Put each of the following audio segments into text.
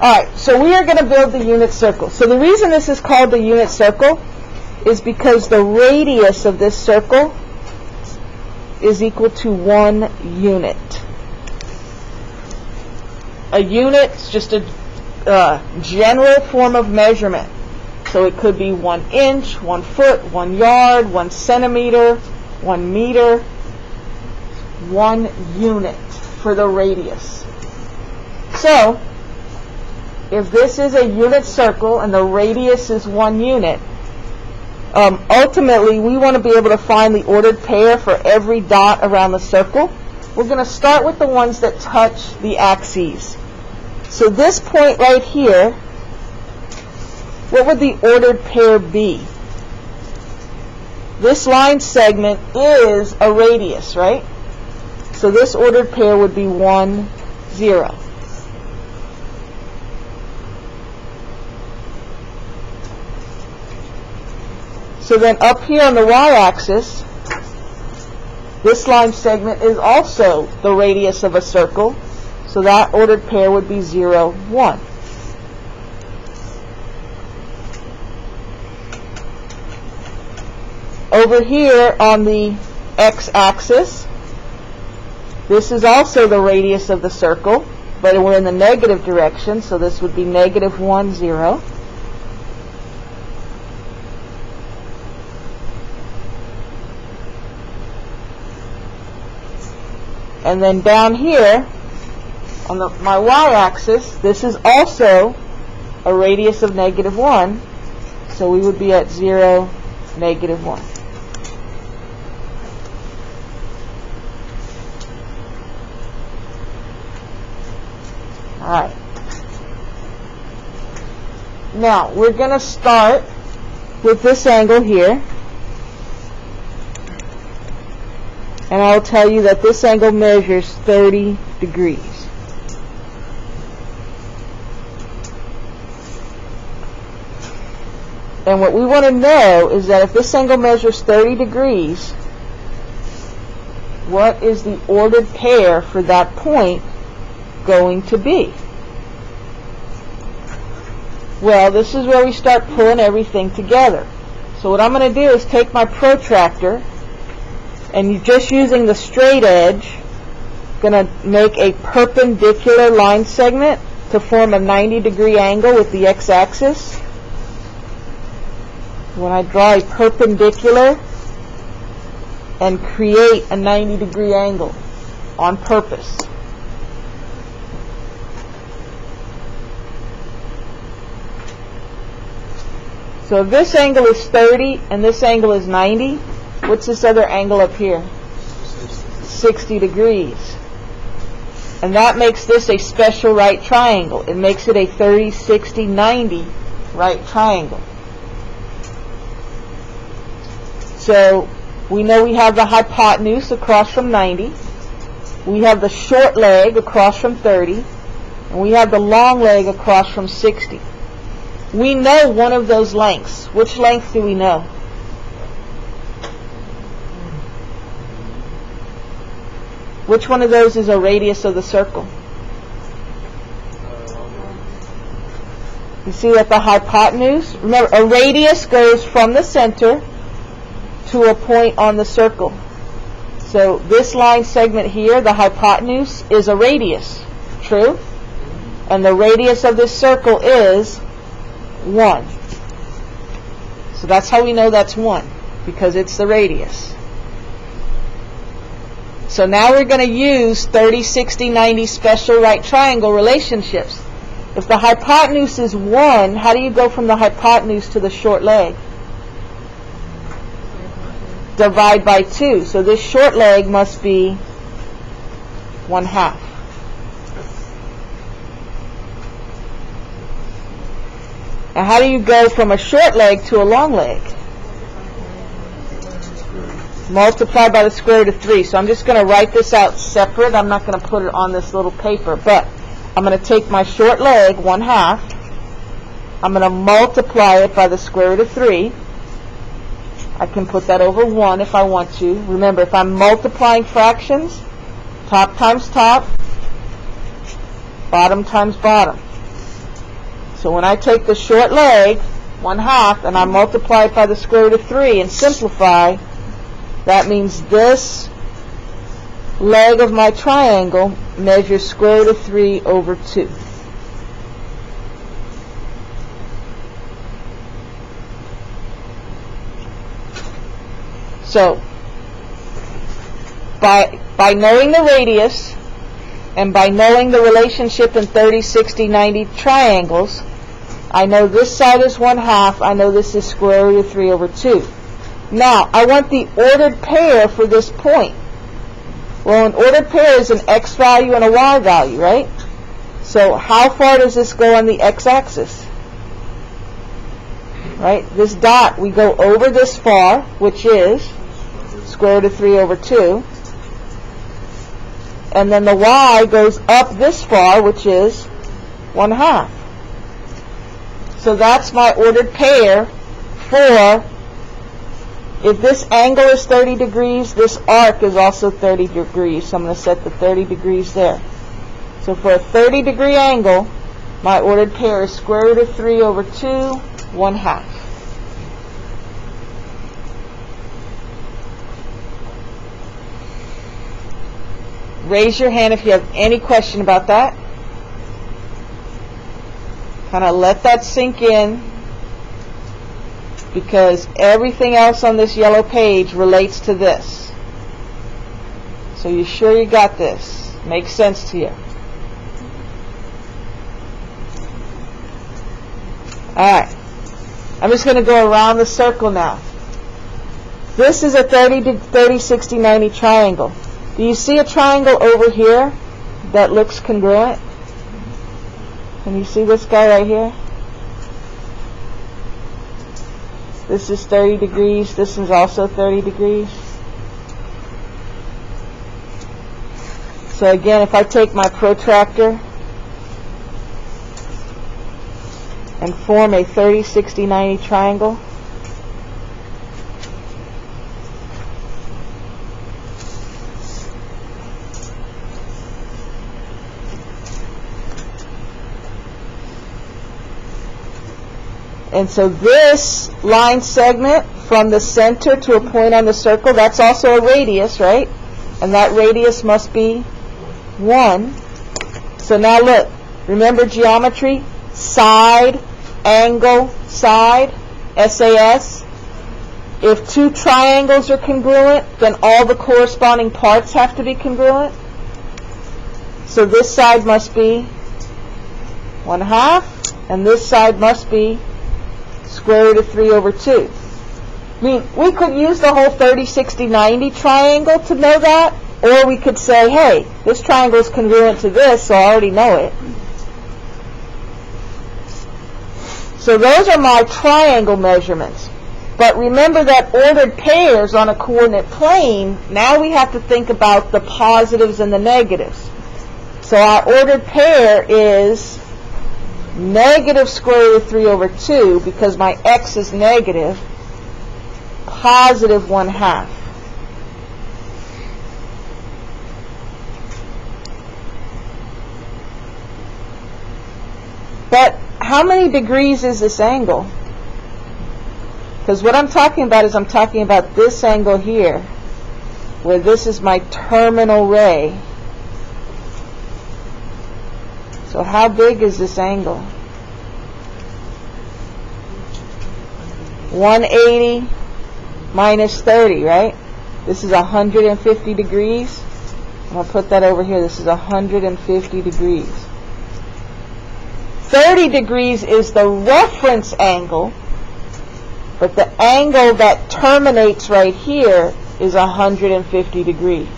Alright, so we are going to build the unit circle. So the reason this is called the unit circle is because the radius of this circle is equal to 1 unit. A unit is just a general form of measurement. So it could be 1 inch, 1 foot, 1 yard, 1 centimeter, 1 meter, 1 unit for the radius. So, if this is a unit circle and the radius is 1 unit, ultimately we want to be able to find the ordered pair for every dot around the circle. We're going to start with the ones that touch the axes. So this point right here, what would the ordered pair be? This line segment is a radius, right? So this ordered pair would be 1, 0. So then up here on the y-axis, this line segment is also the radius of a circle. So that ordered pair would be 0, 1. Over here on the x-axis, this is also the radius of the circle, but we're in the negative direction, so this would be negative 1, 0. And then down here, on my y-axis, this is also a radius of negative 1, so we would be at 0, negative 1. Alright. Now, we're going to start with this angle here. And I'll tell you that this angle measures 30 degrees. And what we want to know is that if this angle measures 30 degrees, what is the ordered pair for that point going to be? Well, this is where we start pulling everything together. So what I'm going to do is take my protractor, and just using the straight edge, going to make a perpendicular line segment to form a 90-degree angle with the x-axis. When I draw a perpendicular and create a 90-degree angle on purpose. So if this angle is 30 and this angle is 90, what's this other angle up here? 60 degrees. And that makes this a special right triangle. It makes it a 30, 60, 90 right triangle. So we know we have the hypotenuse across from 90. We have the short leg across from 30. And we have the long leg across from 60. We know one of those lengths. Which length do we know? Which one of those is a radius of the circle? You see that the hypotenuse, remember, a radius goes from the center to a point on the circle. So this line segment here, the hypotenuse, is a radius. True? And the radius of this circle is 1. So that's how we know that's 1, because it's the radius. So now we're going to use 30, 60, 90 special right triangle relationships. If the hypotenuse is 1, how do you go from the hypotenuse to the short leg? Divide by 2. So this short leg must be 1/2. Now how do you go from a short leg to a long leg? Multiply by the square root of 3. So I'm just going to write this out separate. I'm not going to put it on this little paper. But I'm going to take my short leg, 1/2. I'm going to multiply it by the square root of 3. I can put that over 1 if I want to. Remember, if I'm multiplying fractions, top times top, bottom times bottom. So when I take the short leg, 1/2, and I multiply it by the square root of 3 and simplify, that means this leg of my triangle measures square root of 3 over 2. So, by knowing the radius and by knowing the relationship in 30, 60, 90 triangles, I know this side is 1/2, I know this is square root of 3 over 2. Now, I want the ordered pair for this point. Well, an ordered pair is an x value and a y value, right? So how far does this go on the x-axis? Right? This dot, we go over this far, which is square root of 3 over 2. And then the y goes up this far, which is 1/2. So that's my ordered pair for, if this angle is 30 degrees, this arc is also 30 degrees. So I'm going to set the 30 degrees there. So for a 30 degree angle, my ordered pair is square root of 3 over 2, 1/2. Raise your hand if you have any question about that. Kind of let that sink in, because everything else on this yellow page relates to this. So you sure you got this? Makes sense to you? Alright. I'm just going to go around the circle now. This is a 30, 60, 90 triangle. Do you see a triangle over here that looks congruent? Can you see this guy right here? This is 30 degrees. This is also 30 degrees. So again, if I take my protractor and form a 30, 60, 90 triangle, and so this line segment from the center to a point on the circle, that's also a radius, right? And that radius must be 1. So now look, remember geometry? Side, angle, side, SAS. If two triangles are congruent, then all the corresponding parts have to be congruent. So this side must be 1/2, and this side must be square root of 3 over 2. I mean, we could use the whole 30, 60, 90 triangle to know that, or we could say, hey, this triangle is congruent to this, so I already know it. So those are my triangle measurements. But remember that ordered pairs on a coordinate plane, now we have to think about the positives and the negatives. So our ordered pair is negative square root of 3 over 2, because my x is negative, positive 1/2. But how many degrees is this angle? Because what I'm talking about is I'm talking about this angle here, where this is my terminal ray. So how big is this angle? 180 minus 30, right? This is 150 degrees. I'm going to put that over here. This is 150 degrees. 30 degrees is the reference angle, but the angle that terminates right here is 150 degrees.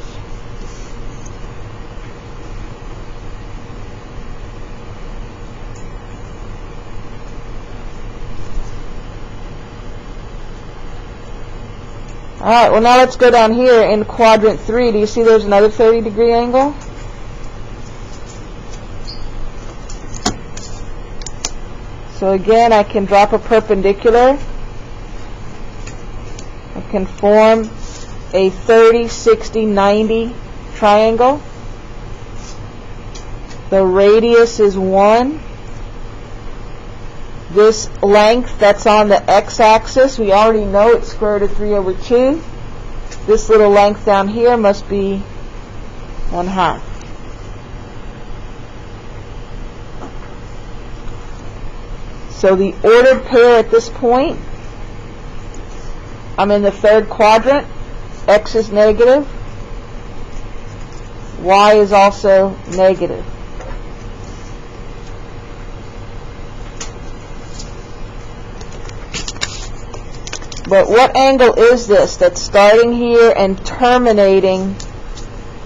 Alright, well now let's go down here in quadrant 3. Do you see there's another 30 degree angle? So again, I can drop a perpendicular. I can form a 30, 60, 90 triangle. The radius is 1. This length that's on the x-axis, we already know it's square root of 3 over 2. This little length down here must be 1/2. So the ordered pair at this point, I'm in the third quadrant. X is negative. Y is also negative. But what angle is this that's starting here and terminating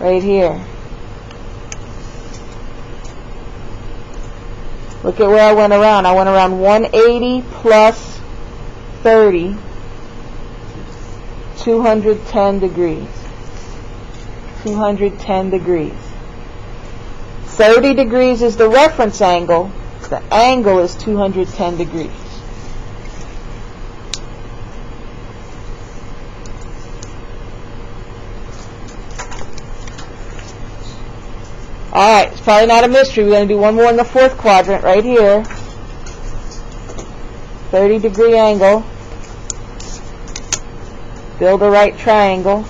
right here? Look at where I went around. I went around 180 plus 30, 210 degrees. 210 degrees. 30 degrees is the reference angle. The angle is 210 degrees. Alright, it's probably not a mystery. We're going to do one more in the fourth quadrant right here. 30-degree angle. Build a right triangle.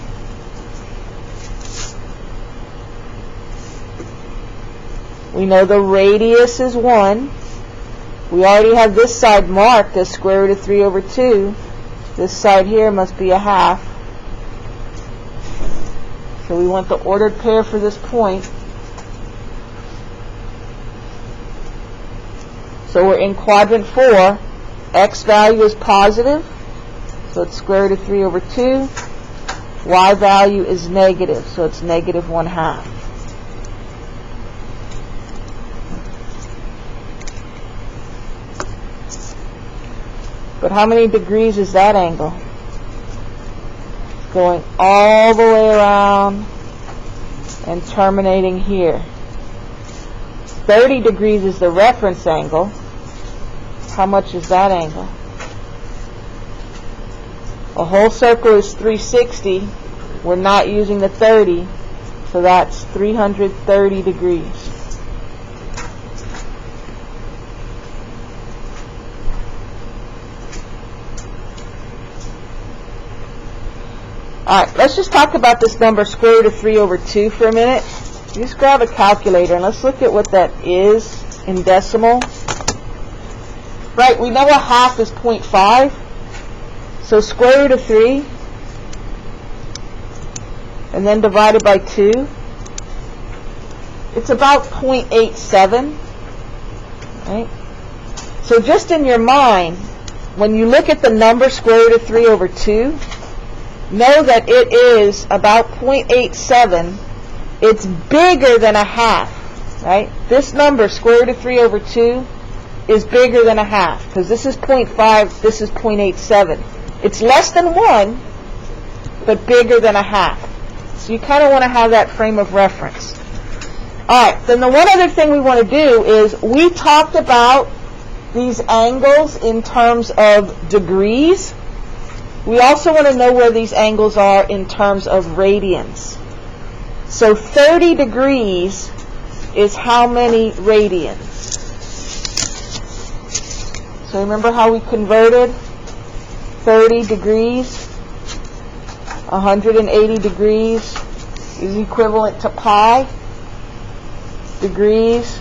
We know the radius is 1. We already have this side marked as square root of 3 over 2. This side here must be 1/2. So we want the ordered pair for this point. So we're in quadrant 4. X value is positive, so it's square root of 3 over 2. Y value is negative, so it's negative 1/2. But how many degrees is that angle? Going all the way around and terminating here. 30 degrees is the reference angle. How much is that angle? A whole circle is 360. We're not using the 30, so that's 330 degrees. Alright, let's just talk about this number square root of 3 over 2 for a minute. Just grab a calculator and let's look at what that is in decimal. Right, we know 1/2 is 0.5. So square root of 3 and then divided by 2. It's about 0.87. Right? So just in your mind, when you look at the number square root of 3 over 2, know that it is about 0.87. It's bigger than 1/2, right? This number, square root of 3 over 2, is bigger than 1/2, because this is 0.5, this is 0.87. It's less than 1, but bigger than 1/2. So you kind of want to have that frame of reference. Alright, then the one other thing we want to do is, we talked about these angles in terms of degrees. We also want to know where these angles are in terms of radians. So 30 degrees is how many radians? So remember how we converted 30 degrees? 180 degrees is equivalent to pi. Degrees,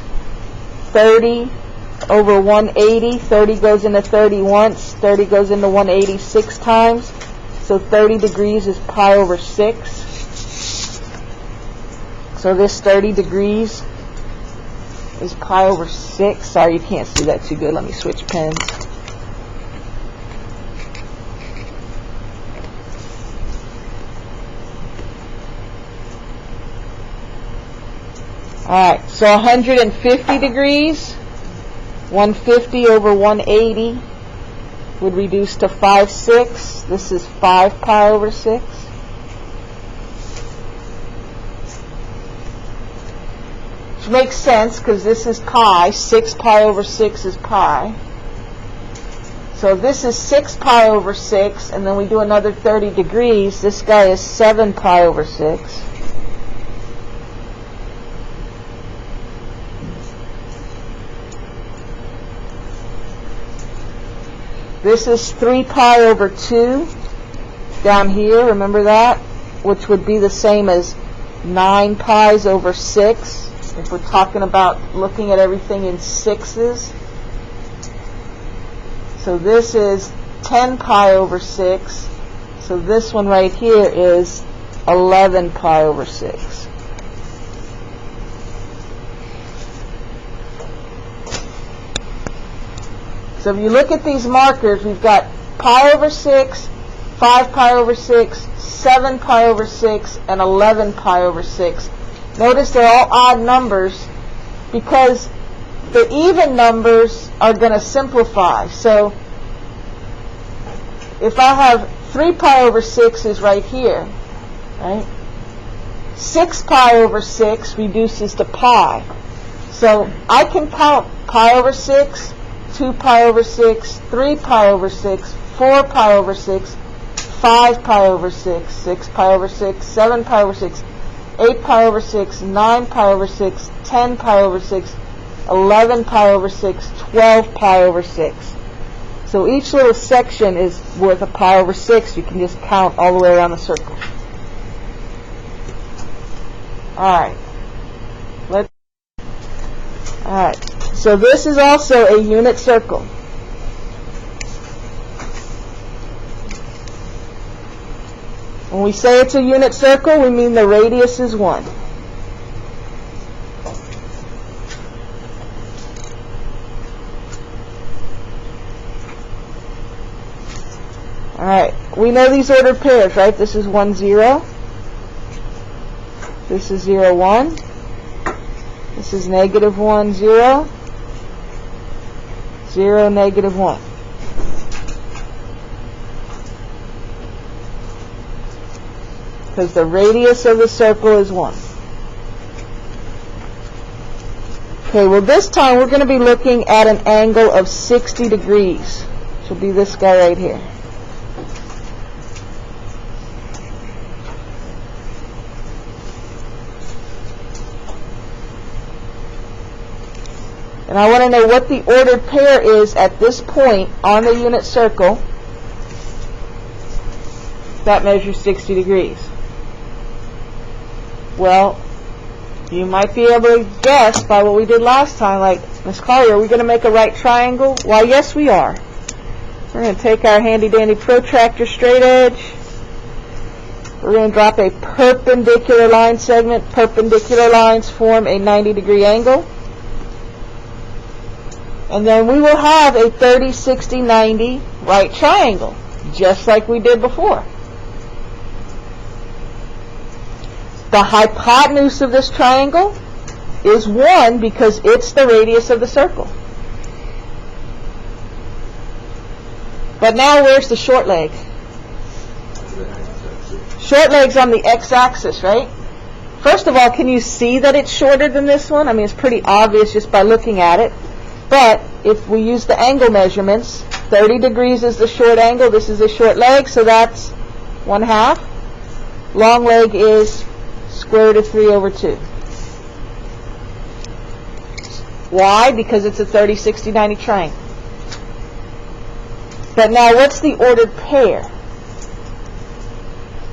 30 over 180. 30 goes into 30 once. 30 goes into 180 6 times. So 30 degrees is pi over 6. So this 30 degrees is pi over 6. Sorry, you can't see that too good. Let me switch pens. Alright, so 150 degrees, 150 over 180 would reduce to 5/6. This is 5 pi over 6. Which makes sense because this is pi. 6 pi over 6 is pi. So if this is 6 pi over 6, and then we do another 30 degrees, this guy is 7 pi over 6. This is 3 pi over 2 down here, remember that? Which would be the same as 9 pi's over 6, if we're talking about looking at everything in sixes. So this is 10 pi over 6. So this one right here is 11 pi over 6. So if you look at these markers, we've got pi over 6, 5 pi over 6, 7 pi over 6, and 11 pi over 6. Notice they're all odd numbers because the even numbers are going to simplify. So if I have 3 pi over 6 is right here, right? 6 pi over 6 reduces to pi. So I can count pi over 6, 2 pi over 6, 3 pi over 6, 4 pi over 6, 5 pi over 6, 6 pi over 6, 7 pi over 6, 8 pi over 6, 9 pi over 6, 10 pi over 6, 11 pi over 6, 12 pi over 6. So each little section is worth a pi over 6. You can just count all the way around the circle. Alright. Alright. So this is also a unit circle. When we say it's a unit circle, we mean the radius is 1. Alright, we know these ordered pairs, right? This is 1, 0. This is 0, 1. This is negative 1, 0. 0, negative 1. Because the radius of the circle is 1. Okay, well this time we're going to be looking at an angle of 60 degrees. Which will be this guy right here. And I want to know what the ordered pair is at this point on the unit circle that measures 60 degrees. Well, you might be able to guess by what we did last time, like, Miss Collier, are we going to make a right triangle? Why, yes we are. We're going to take our handy-dandy protractor straight edge. We're going to drop a perpendicular line segment. Perpendicular lines form a 90-degree angle. And then we will have a 30, 60, 90 right triangle, just like we did before. The hypotenuse of this triangle is 1 because it's the radius of the circle. But now where's the short leg? Short leg's on the x-axis, right? First of all, can you see that it's shorter than this one? I mean, it's pretty obvious just by looking at it. But if we use the angle measurements, 30 degrees is the short angle. This is the short leg, so that's 1/2. Long leg is square root of 3 over 2. Why? Because it's a 30, 60, 90 triangle. But now what's the ordered pair?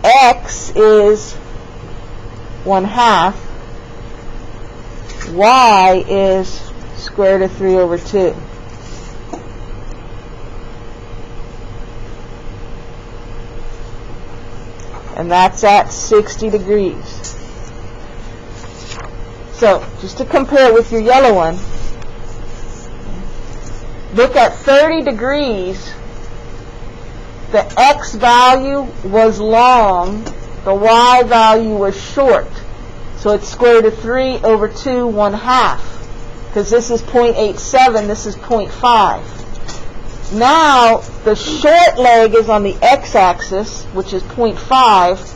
X is 1/2. Y is square root of 3 over 2. And that's at 60 degrees. So, just to compare with your yellow one, look at 30 degrees. The x value was long, the y value was short. So it's square root of 3 over 2, 1/2. Because this is 0.87, this is 0.5. Now, the short leg is on the x-axis, which is 0.5.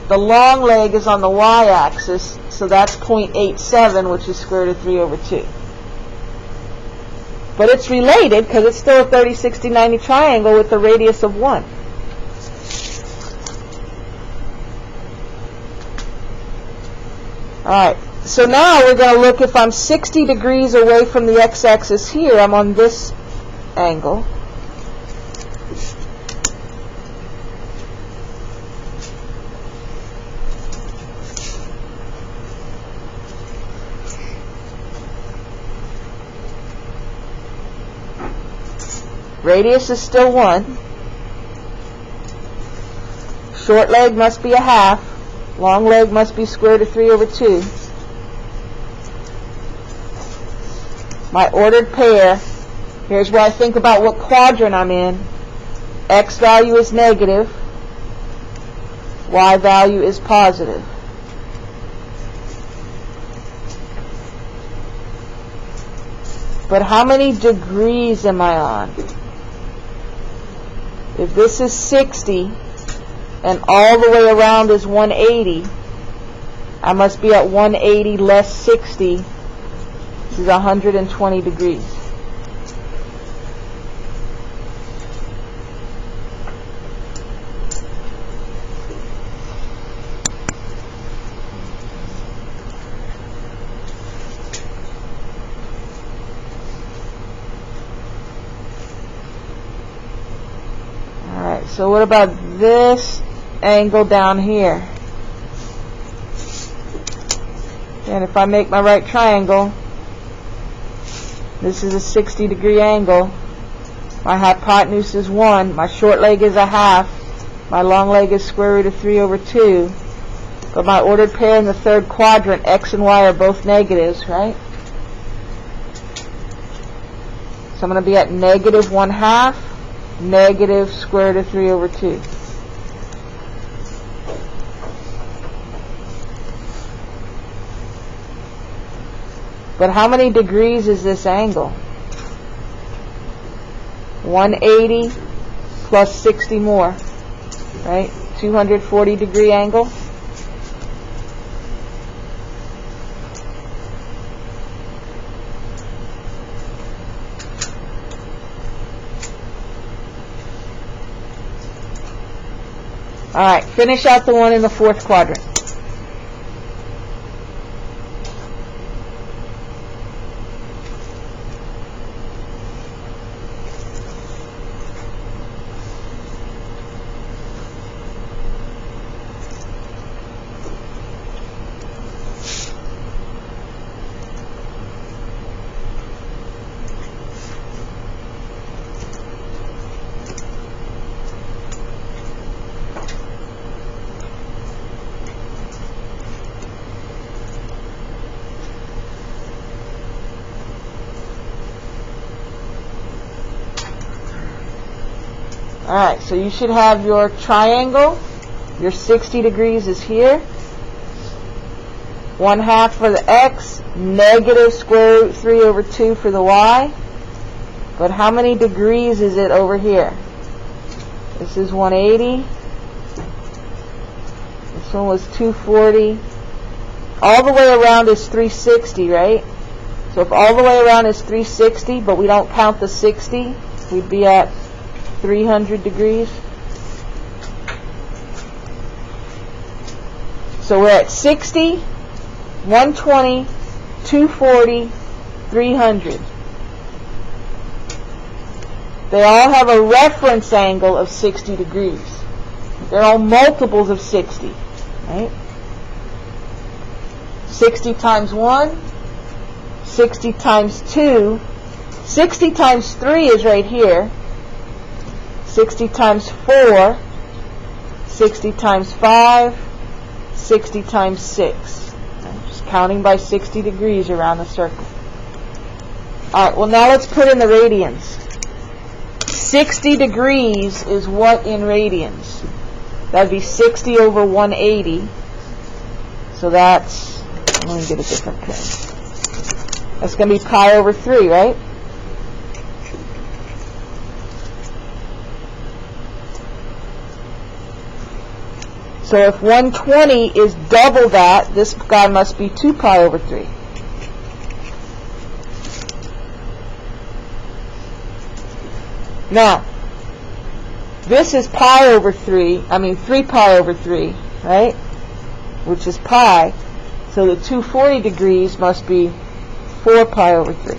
The long leg is on the y-axis, so that's 0.87, which is square root of 3 over 2. But it's related because it's still a 30, 60, 90 triangle with a radius of 1. Alright, so now we're going to look, if I'm 60 degrees away from the x-axis here, I'm on this angle. Radius is still 1. Short leg must be a half. Long leg must be square root of 3 over 2. My ordered pair, here's where I think about what quadrant I'm in. X value is negative. Y value is positive. But how many degrees am I on? If this is 60 and all the way around is 180, I must be at 180 less 60. This is 120 degrees. Alright, so what about this angle down here? And if I make my right triangle, this is a 60-degree angle. My hypotenuse is 1. My short leg is a half. My long leg is square root of 3 over 2. But my ordered pair in the third quadrant, X and Y, are both negatives, right? So I'm going to be at negative 1/2, negative square root of 3 over 2. But how many degrees is this angle? 180 plus 60 more, right? 240-degree angle. All right, finish out the one in the fourth quadrant. Alright, so you should have your triangle. Your 60 degrees is here. 1/2 for the X, negative square root 3 over 2 for the Y. But how many degrees is it over here? This is 180. This one was 240. All the way around is 360, right? So if all the way around is 360, but we don't count the 60, we'd be at 300 degrees. So we're at 60, 120, 240, 300. They all have a reference angle of 60 degrees. They're all multiples of 60, right? 60 times 1, 60 times 2, 60 times 3 is right here. 60 times 4, 60 times 5, 60 times 6. Just counting by 60 degrees around the circle. Alright, well now let's put in the radians. 60 degrees is what in radians? That would be 60 over 180. So that's, let me get a different pen. That's going to be pi over 3, right? So if 120 is double that, this guy must be 2 pi over 3. Now, this is pi over 3, 3 pi over 3, right? Which is pi. So the 240 degrees must be 4 pi over 3.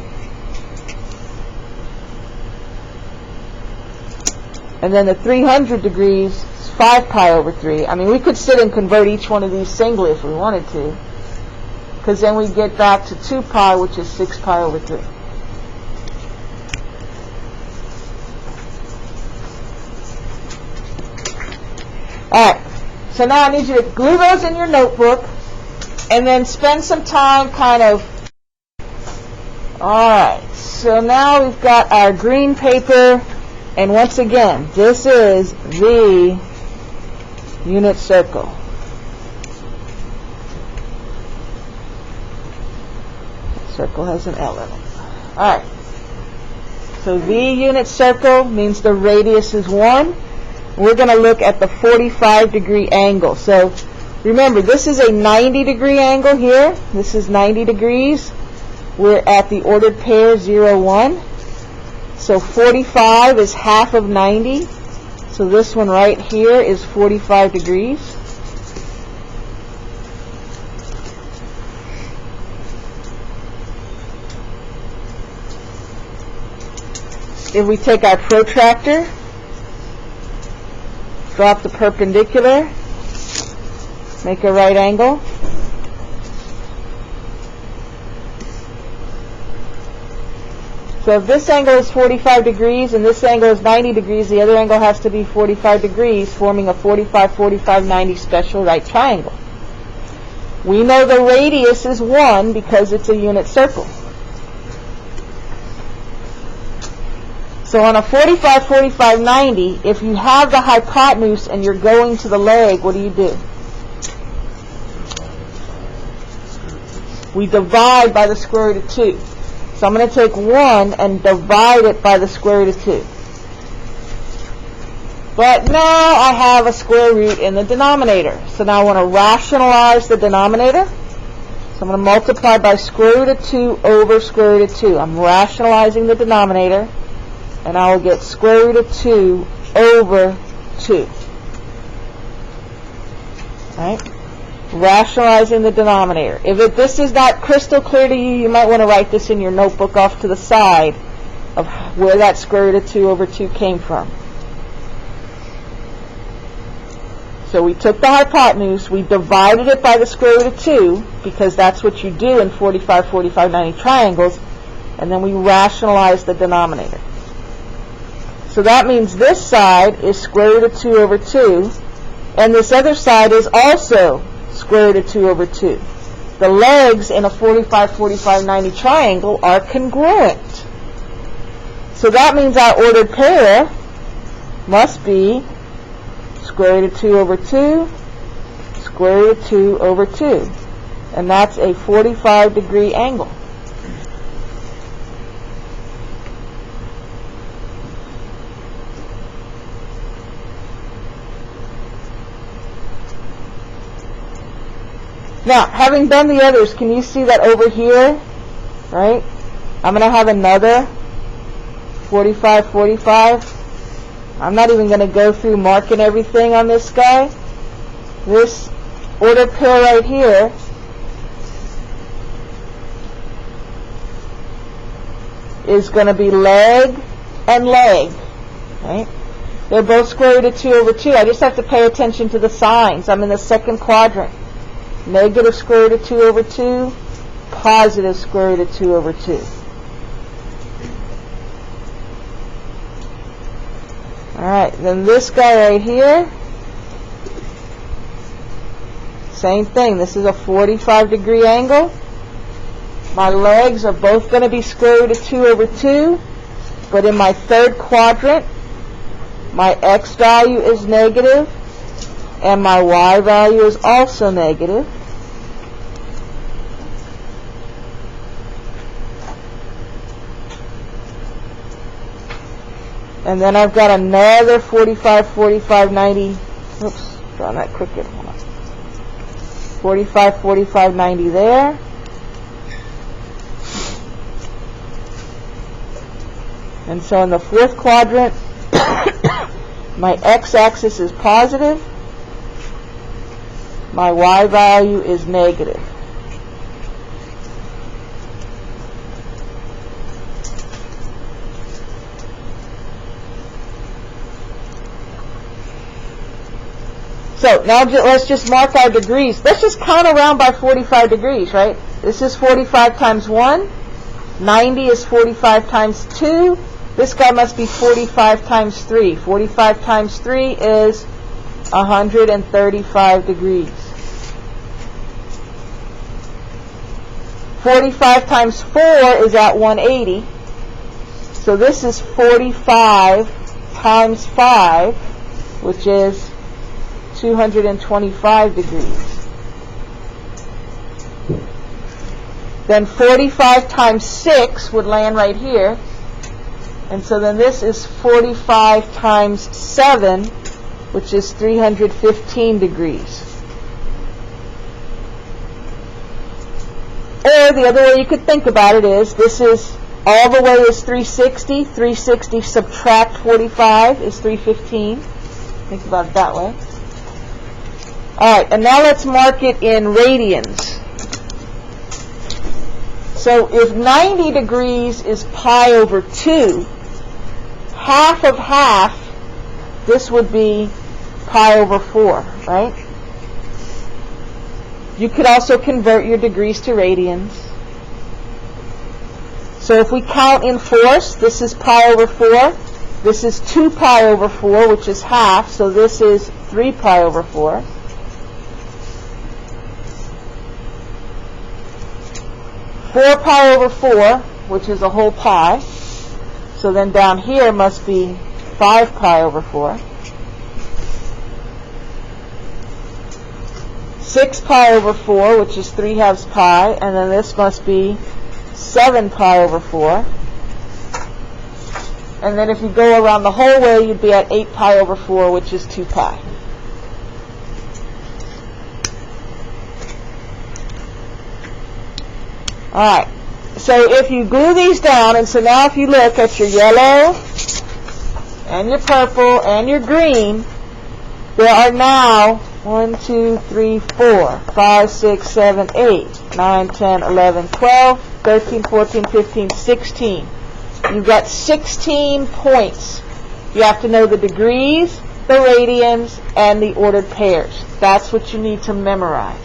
And then the 300 degrees is 5 pi over 3. We could sit and convert each one of these singly if we wanted to, because then we get back to 2 pi, which is 6 pi over 3. Alright, so now I need you to glue those in your notebook and then spend some time kind of... Alright, so now we've got our green paper, and once again, this is the unit circle. Circle has an L in it. Alright, so the unit circle means the radius is 1. We're going to look at the 45-degree angle. So remember, this is a 90-degree angle here. This is 90 degrees. We're at the ordered pair 0, 1. So 45 is half of 90. So this one right here is 45 degrees. If we take our protractor, drop the perpendicular, make a right angle. So if this angle is 45 degrees and this angle is 90 degrees, the other angle has to be 45 degrees, forming a 45, 45, 90 special right triangle. We know the radius is 1 because it's a unit circle. So on a 45, 45, 90, if you have the hypotenuse and you're going to the leg, what do? We divide by the square root of 2. So I'm going to take 1 and divide it by the square root of 2. But now I have a square root in the denominator. So now I want to rationalize the denominator. So I'm going to multiply by square root of 2 over square root of 2. I'm rationalizing the denominator. And I will get square root of 2 over 2. Right? Rationalizing the denominator. If this is not crystal clear to you, you might want to write this in your notebook off to the side of where that square root of 2 over 2 came from. So we took the hypotenuse, we divided it by the square root of 2, because that's what you do in 45, 45, 90 triangles, and then we rationalize the denominator. So that means this side is square root of 2 over 2, and this other side is also square root of 2 over 2. The legs in a 45, 45, 90 triangle are congruent. So that means our ordered pair must be square root of 2 over 2, square root of 2 over 2. And that's a 45-degree angle. Now, having done the others, can you see that over here, right? I'm going to have another 45, 45. I'm not even going to go through marking everything on this guy. This ordered pair right here is going to be leg and leg, right? They're both square root of 2 over 2. I just have to pay attention to the signs. I'm in the second quadrant. Negative square root of 2 over 2, positive square root of 2 over 2. Alright, then this guy right here, same thing. This is a 45-degree angle. My legs are both going to be square root of 2 over 2, but in my third quadrant, my x value is negative, and my y value is also negative. And then I've got another 45, 45, 90. Oops, drawing that crooked. 45, 45, 90 there. And so in the fourth quadrant, my x-axis is positive. My y value is negative. So now let's just mark our degrees. Let's just count around by 45 degrees, right? This is 45 times 1. 90 is 45 times 2. This guy must be 45 times 3. 45 times 3 is 135 degrees. 45 times 4 is at 180. So this is 45 times 5, which is 225 degrees. Then 45 times 6 would land right here. And so then this is 45 times 7, which is 315 degrees. Or the other way you could think about it is, this is, all the way is 360. 360 subtract 45 is 315. Think about it that way. Alright, and now let's mark it in radians. So if 90 degrees is pi over 2, half of half, this would be pi over 4, right? You could also convert your degrees to radians. So if we count in force, this is pi over 4. This is 2 pi over 4, which is half, so this is 3 pi over 4. 4 pi over 4, which is a whole pi. So then down here must be 5 pi over 4. 6 pi over 4, which is 3/2 pi, and then this must be 7 pi over 4. And then if you go around the whole way, you'd be at 8 pi over 4, which is 2 pi. Alright, so if you glue these down, and so now if you look at your yellow, and your purple, and your green, there are now 1, 2, 3, 4, 5, 6, 7, 8, 9, 10, 11, 12, 13, 14, 15, 16. You've got 16 points. You have to know the degrees, the radians, and the ordered pairs. That's what you need to memorize.